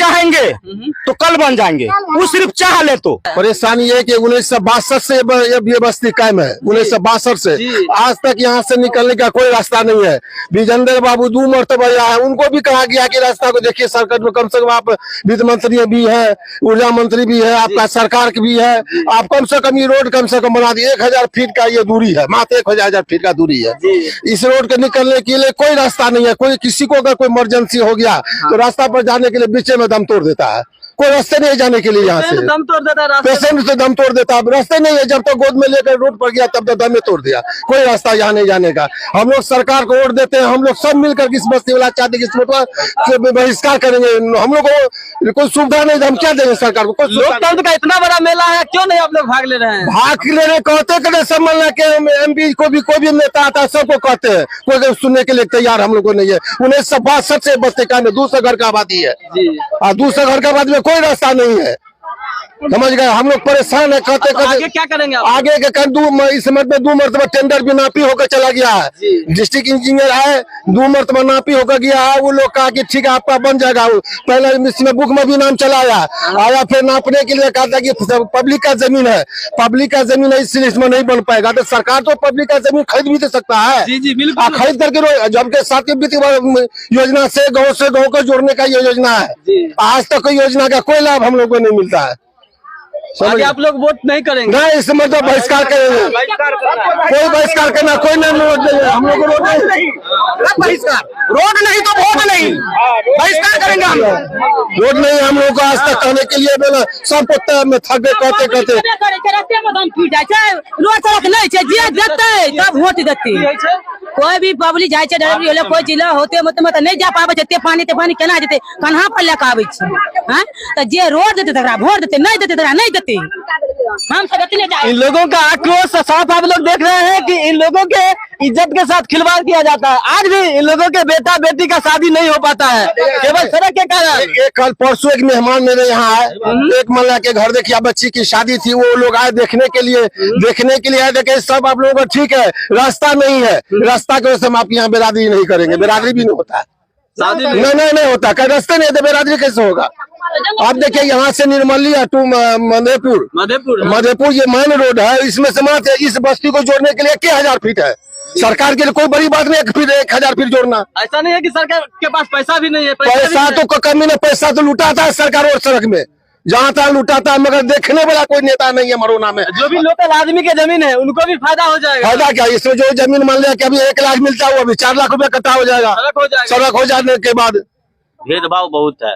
चाहेंगे तो कल बन जाएंगे, वो सिर्फ चाह ले तो। परेशानी ये कि 1962 से ये बस्ती कायम है। 1962 से आज तक यहाँ से निकलने का कोई रास्ता नहीं है। विजेंद्र बाबू 2 मरतबा आए, उनको भी कहा गया कि रास्ता को देखिए सरकार में, कम से कम आप वित्त मंत्री भी है, ऊर्जा मंत्री भी है, आपका सरकार की भी है, आप कम से कम ये रोड कम से कम बना दिए। 1000 फीट का ये दूरी है, मात्र 1000 फीट का दूरी है। इस रोड के निकलने के लिए कोई रास्ता नहीं है। कोई किसी को अगर कोई इमरजेंसी हो गया तो रास्ता पर जाने के लिए बीच में दम तोड़ देता है। कोई रास्ते नहीं जाने के लिए, यहाँ से दम तोड़ देता है, पेशेंट से दम तोड़ देता है। रास्ते नहीं है, जब तक गोद में लेकर रोड पर गया तब तक दम में तोड़ दिया। कोई रास्ता यहाँ नहीं जाने का। हम लोग सरकार को वोट देते हैं, हम लोग सब मिलकर इस बस्ती वाला चाहते कि इस बहिष्कार करेंगे। हम लोग को कोई सुविधा नहीं, हम क्या देंगे सरकार को? लोकतंत्र का इतना बड़ा मेला है, क्यों नहीं आप लोग भाग ले रहे हैं? भाग ले रहे कहते कहते सब मिलना के MP को भी, कोई भी नेता आता है सबको कहते हैं, कोई सुनने के लिए तैयार हम लोग को नहीं है। 1962 से बस्ती का में 200 घर का आबादी है और 200 घर का आबादी में कोई रास्ता नहीं है। समझ गए? हम लोग परेशान है। कहते आगे क्या करेंगे आप? आगे के इस समय 2 मरतबा टेंडर भी नापी होकर चला गया है। डिस्ट्रिक्ट इंजीनियर आए, 2 मरतबा नापी होकर गया है। वो लोग कहा कि ठीक है आपका बन जाएगा। पहले इसमें बुक में भी नाम चला आया, फिर नापने के लिए कहा था कि पब्लिक का जमीन है, पब्लिक का जमीन है, इसलिए इसमें नहीं बन पाएगा। तो सरकार तो पब्लिक का जमीन खरीद भी दे सकता है। जी बिल्कुल, खरीद करके जबकि साथ वित्त योजना से गाँव को जोड़ने का ये योजना है। आज तक कोई योजना का कोई लाभ हम लोग को नहीं मिलता है। आगे आप लोग वोट नहीं करेंगे? नहीं, इस मतलब बहिष्कार करेंगे। कोई बहिष्कार करना, कोई नहीं वोट देंगे हम लोग को। रोड नहीं, बहिष्कार, रोड नहीं तो वोट नहीं, बहिष्कार करेंगे हम लोग। रोड नहीं हम लोग को आज तक कहने के लिए बोला, सब पत्ता में थक गए कहते कहते। रोड सड़क नहीं छै, जे देते तब वोट देते। कोई भी पब्लिक जाए छै, डराइवरी होले कोई जिला होते मत नहीं जा पावे छै। ते पानी केना जेते, कन्हा पर लेके आवे छै। हां त जे रोड देते तकरा वोट देते, नहीं देते तकरा नहीं देते। हम सब इतने जाए। इन लोगों का आक्रोश साफ आप लोग देख रहे हैं कि इन लोगों के इज्जत के साथ खिलवाड़ किया जाता है। आज भी इन लोगों के बेटा बेटी का शादी नहीं हो पाता है, केवल सड़क के कारण। एक कल परसों एक मेहमान मेरे यहाँ आए, एक महिला के घर देखिए बच्ची की शादी थी, वो लोग आए देखने के लिए आए। देखे सब आप लोगों को ठीक है, रास्ता नहीं है, रास्ता की वजह से हम आप यहाँ बिरादरी नहीं करेंगे। बिरादरी भी नहीं होता है, नहीं होता। कहीं रास्ते नहीं है तो बिरादरी कैसे होगा? आप देखिए यहाँ से निर्मली टू मधेपुर ये मेन रोड है। इसमें से मात्र इस बस्ती को जोड़ने के लिए 1000 फीट है। सरकार के लिए कोई बड़ी बात नहीं है 1000 फीट जोड़ना। ऐसा नहीं है कि सरकार के पास पैसा भी नहीं है। पैसा तो कमी नहीं, पैसा तो लुटाता है सरकार और सड़क में जहाँ तक लुटाता है, मगर देखने वाला कोई नेता नहीं है मरोना में। जो भी लोकल आदमी के जमीन है उनको भी फायदा हो जाएगा। फायदा क्या? इसमें जो जमीन मान लिया कि अभी 1 लाख मिलता है, वो अभी 4 लाख रुपया कट्ठा हो जाएगा। सड़क हो जाने के बाद भेदभाव बहुत है।